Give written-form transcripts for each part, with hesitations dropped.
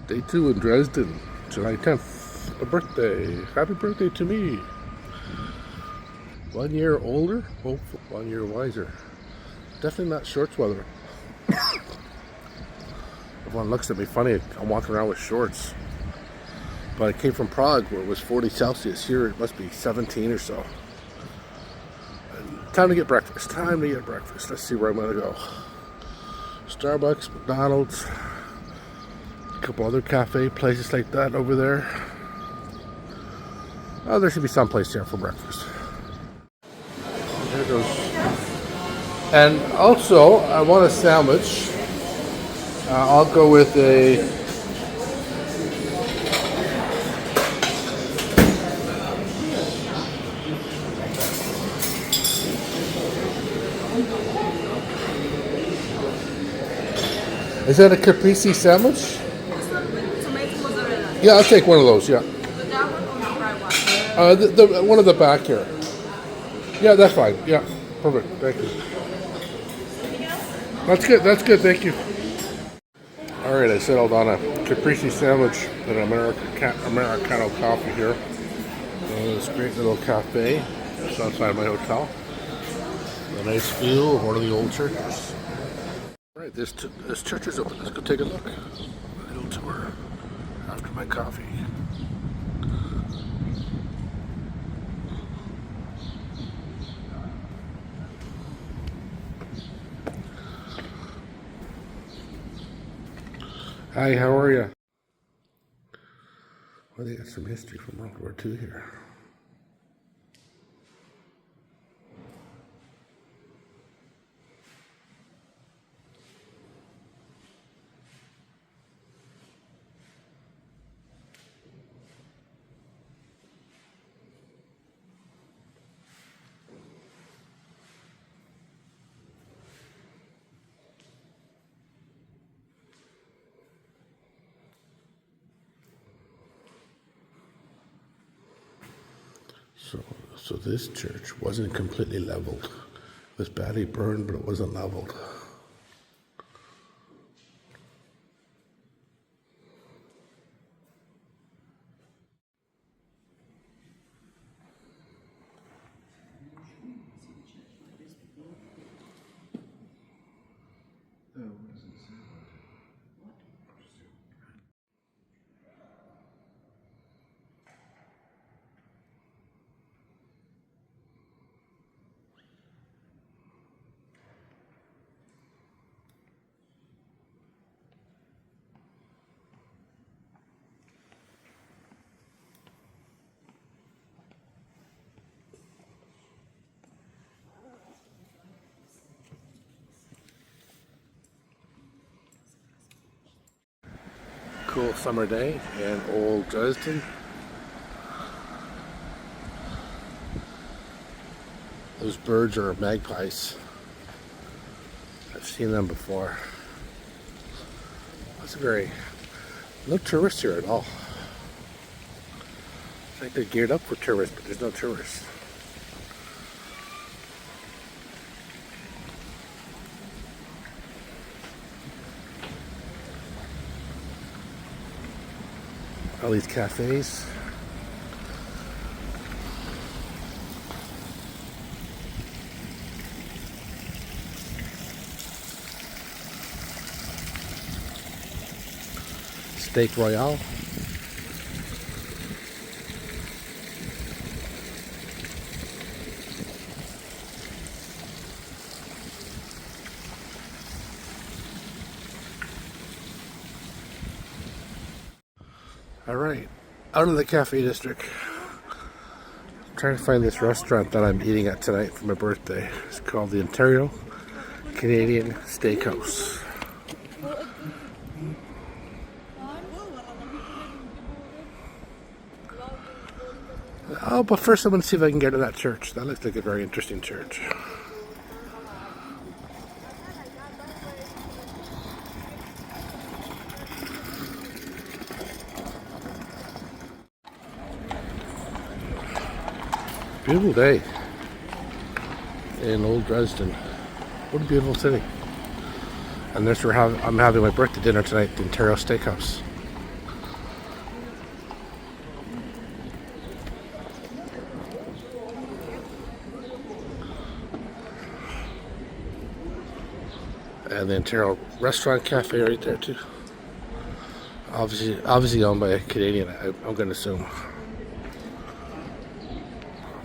Day 2 in Dresden, July 10th. A birthday. Happy birthday to me. 1 year older, hopefully 1 year wiser. Definitely not shorts weather. Everyone looks at me funny. I'm walking around with shorts. But I came from Prague where it was 40 Celsius. Here it must be 17 or so. And time to get breakfast. Let's see where I'm going to go. Starbucks, McDonald's, a couple other cafe places like that over there. Oh, there should be some place here for breakfast. There it goes. And also, I want a sandwich. I'll go with a Is that a caprese sandwich? Tomato mozzarella. Yeah, I'll take one of those, yeah. The dark one or the fried one? The one of the back here. Yeah, that's fine. Yeah, perfect. Thank you. That's good. Thank you. All right, I settled on a caprese sandwich and Americano coffee here. This great little cafe just outside my hotel. A nice view of one of the old churches. All right, this church is open. Let's go take a look. A little tour after my coffee. Hi, how are you? Well, they got some history from World War II here. So this church wasn't completely leveled. It was badly burned, but it wasn't leveled. Cool summer day in old Dresden. Those birds are magpies. I've seen them before. No tourists here at all. It's like they're geared up for tourists, but there's no tourists. All these cafes. Steak Royale. All right, out of the cafe district. I'm trying to find this restaurant that I'm eating at tonight for my birthday. It's called the Ontario Canadian Steakhouse. Oh, but first I'm going to see if I can get to that church. That looks like a very interesting church. Beautiful day in old Dresden. What a beautiful city. And I'm having my birthday dinner tonight at the Ontario Steakhouse. And the Ontario Restaurant Cafe right there too. Obviously owned by a Canadian, I'm going to assume.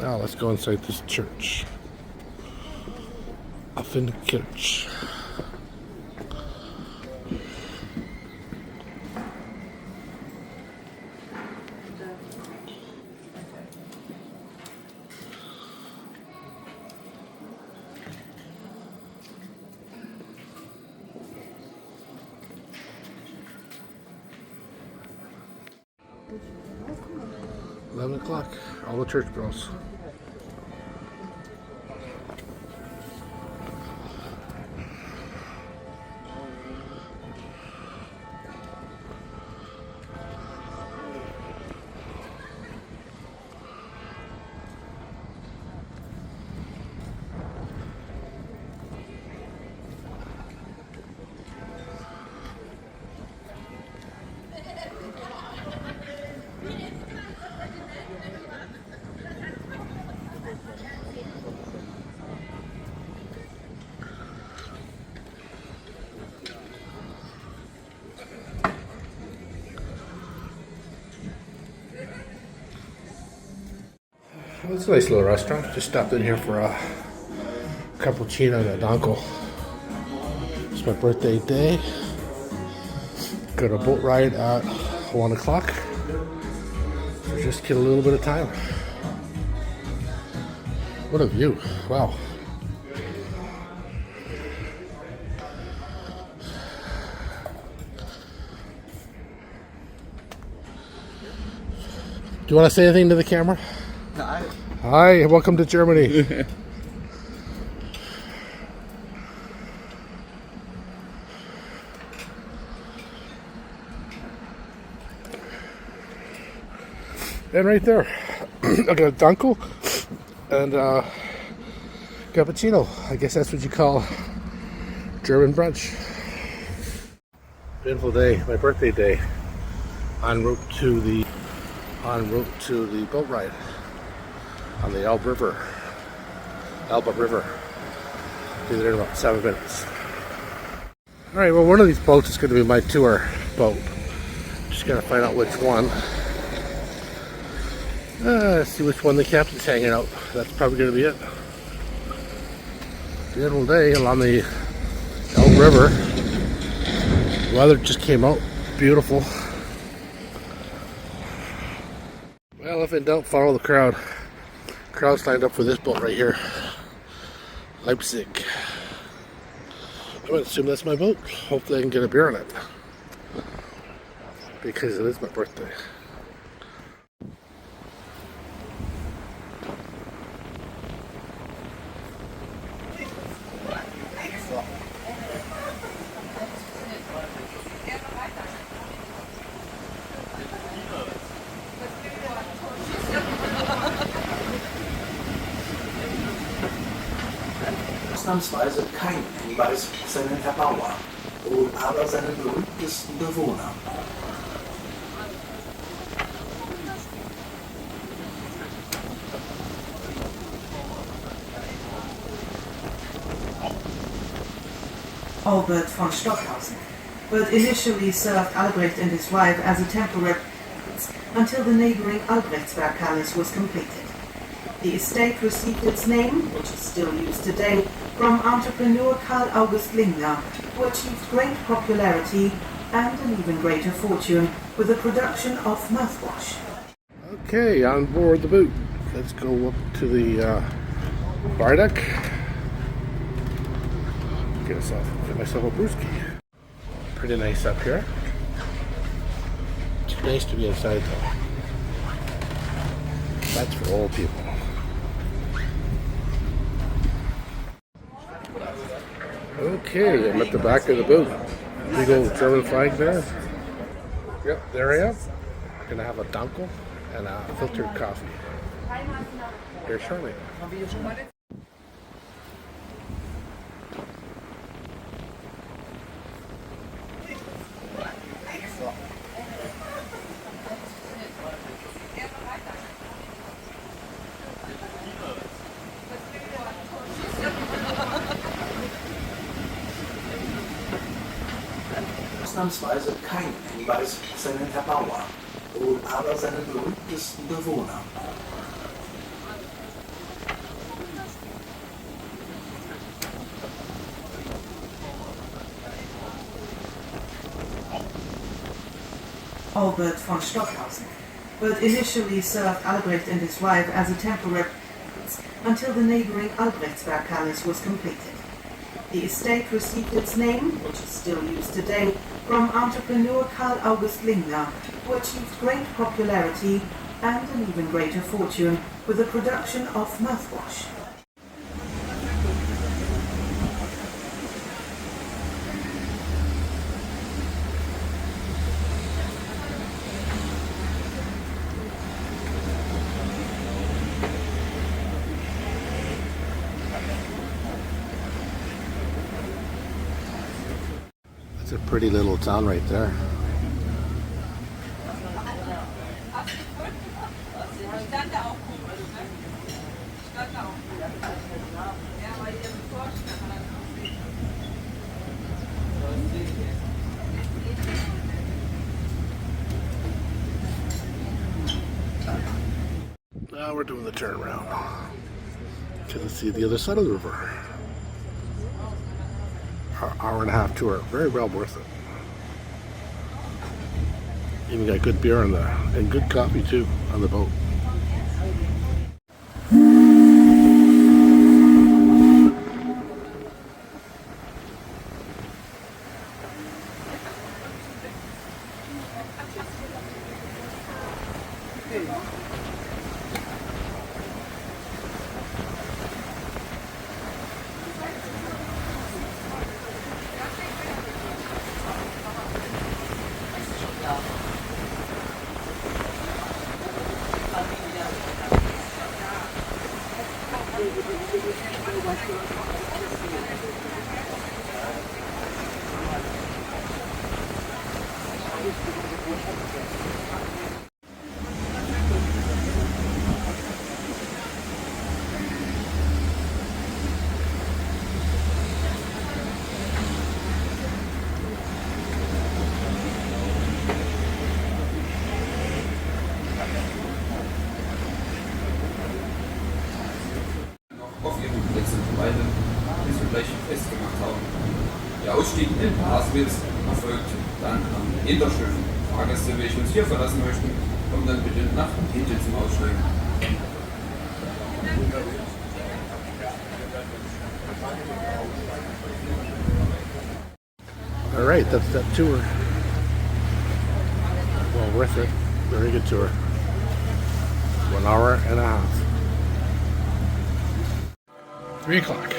Now let's go inside this church. Frauenkirche. 11 o'clock, all the church bells. Well, it's a nice little restaurant. Just stopped in here for a cappuccino and a donko. It's my birthday day. Got a boat ride at 1 o'clock. So just kill a little bit of time. What a view. Wow. Do you want to say anything to the camera? Hi. Hi, welcome to Germany. And right there, I got a dunkel and cappuccino. I guess that's what you call German brunch. Beautiful day, my birthday day. En route to the boat ride on the Elbe River. Be there in about 7 minutes. All right, well, one of these boats is going to be my tour boat. Just gotta find out which one. See which one the captain's hanging out. That's probably going to be it. Beautiful day along the Elbe River. Weather just came out. Beautiful. Well, if in doubt, follow the crowd. Crowd's lined up for this boat right here. Leipzig. I would assume that's my boat. Hopefully I can get a beer on it. Because it is my birthday. Ausnahmsweise kein Hinweis auf seinen Erbauer, wohl aber seinen berühmtesten Bewohner. Albert von Stockhausen, but initially served Albrecht and his wife as a temporary until the neighboring Albrechtsberg Palace was completed. The estate received its name, which is still used today, from entrepreneur Karl August Lingner, who achieved great popularity and an even greater fortune with the production of mouthwash. Okay, on board the boat. Let's go up to the bar deck. Get myself a brewski. Pretty nice up here. It's nice to be inside though. That's for old people. Okay, I'm at the back of the boat. Big old German flag there. Yep, there I am. Gonna have a dunkel and a filtered coffee. Here shortly. ausnahmsweise kein Hinweis auf seinen Erbauer, wohl aber seinen berühmtesten Bewohner. Albert von Stockhausen, but initially served Albrecht and his wife as a temporary until the neighboring Albrechtsberg Palace was completed. The estate received its name, which is still used today, from entrepreneur Karl August Lingner, who achieved great popularity and an even greater fortune with the production of mouthwash. It's a pretty little town right there. Now we're doing the turnaround to see the other side of the river. Our hour and a half tour, very well worth it. Even got good beer on there and good coffee too on the boat. Auf ihren Plätzen verweilen, bis wir gleich festgemacht haben. Der Ausstieg in den Paswitz erfolgt dann am Hinterschiff. Fahrgäste, welche uns hier verlassen möchten, kommen dann bitte nach hinten zum Aussteigen. All right, that's that tour. Well worth it. Very good tour. 1 hour and a half. 3 o'clock.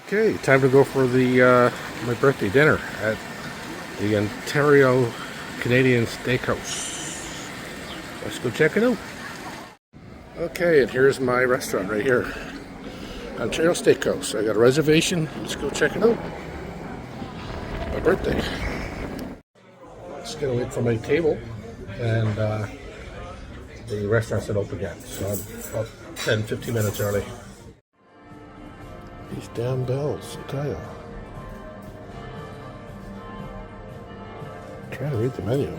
Okay, time to go for the my birthday dinner at the Ontario Canadian Steakhouse. Let's go check it out. Okay, and here's my restaurant right here, Ontario Steakhouse. I got a reservation. Let's go check it out. My birthday. Just gonna wait for my table, and the restaurant's set up again. So I'm about 10-15 minutes early. These damn bells, I tell you. I'm trying to read the menu.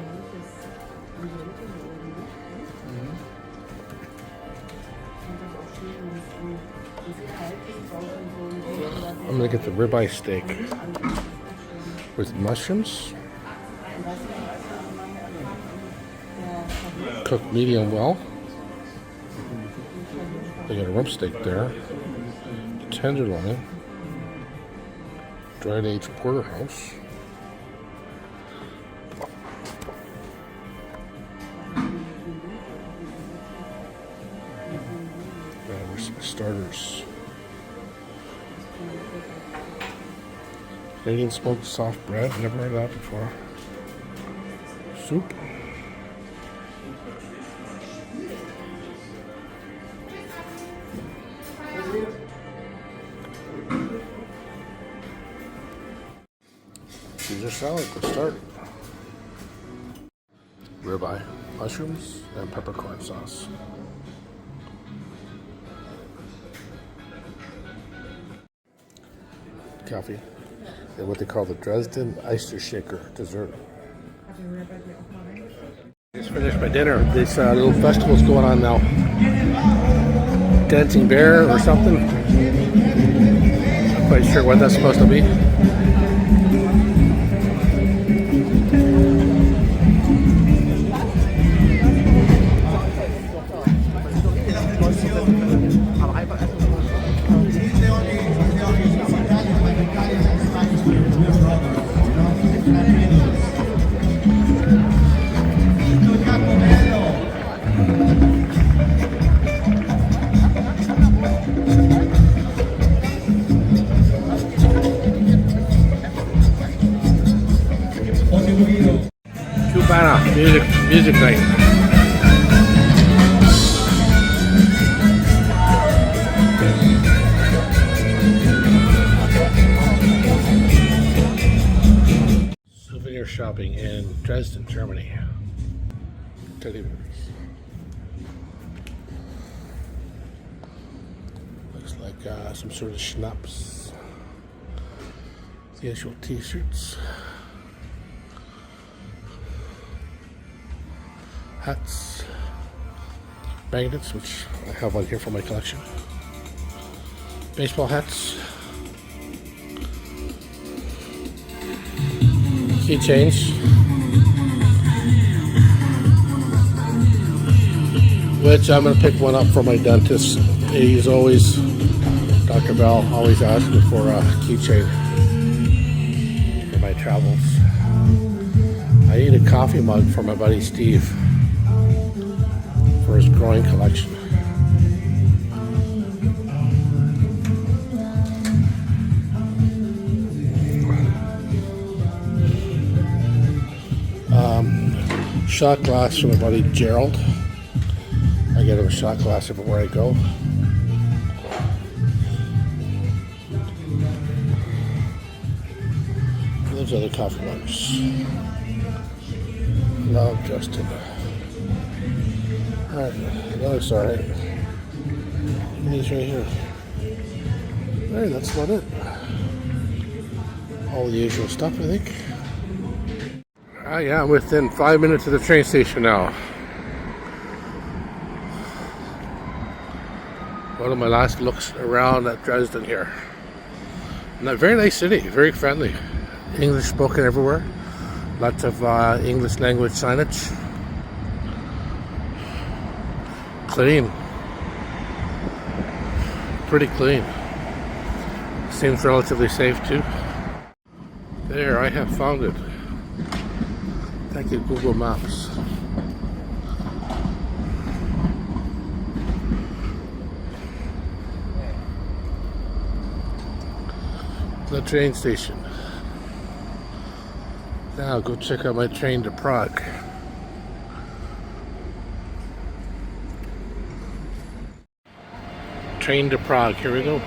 I'm gonna get the ribeye steak with mushrooms, cooked medium well. They got a rump steak there. Tenderloin, dried aged porterhouse, starters. Canadian smoked soft bread. Never heard of that before. Soup. Caesar salad to start. Ribeye, mushrooms, and peppercorn sauce. Coffee. And what they call the Dresden Oyster Shaker dessert. Just finished my dinner. This little festival's going on now. Dancing Bear or something. Not quite sure what that's supposed to be. Music night. Souvenir shopping in Dresden, Germany. Teddy bears. Looks like some sort of schnapps. The actual t-shirts. Hats, magnets, which I have one here for my collection. Baseball hats, keychains, which I'm going to pick one up for my dentist. He's always, Dr. Bell, always asking for a keychain for my travels. I need a coffee mug for my buddy Steve for his growing collection. Shot glass for my buddy Gerald. I get him a shot glass everywhere I go. Those other coffee mugs. Love Justin. Alright, that looks alright. These right here. Alright, that's about it. All the usual stuff, I think. Yeah, I'm within 5 minutes of the train station now. One of my last looks around at Dresden here. And a very nice city, very friendly. English spoken everywhere. Lots of English language signage. Clean. Pretty clean. Seems relatively safe too. There, I have found it. Thank you, Google Maps. The train station. Now go check out my train to Prague. Train to Prague, here we go.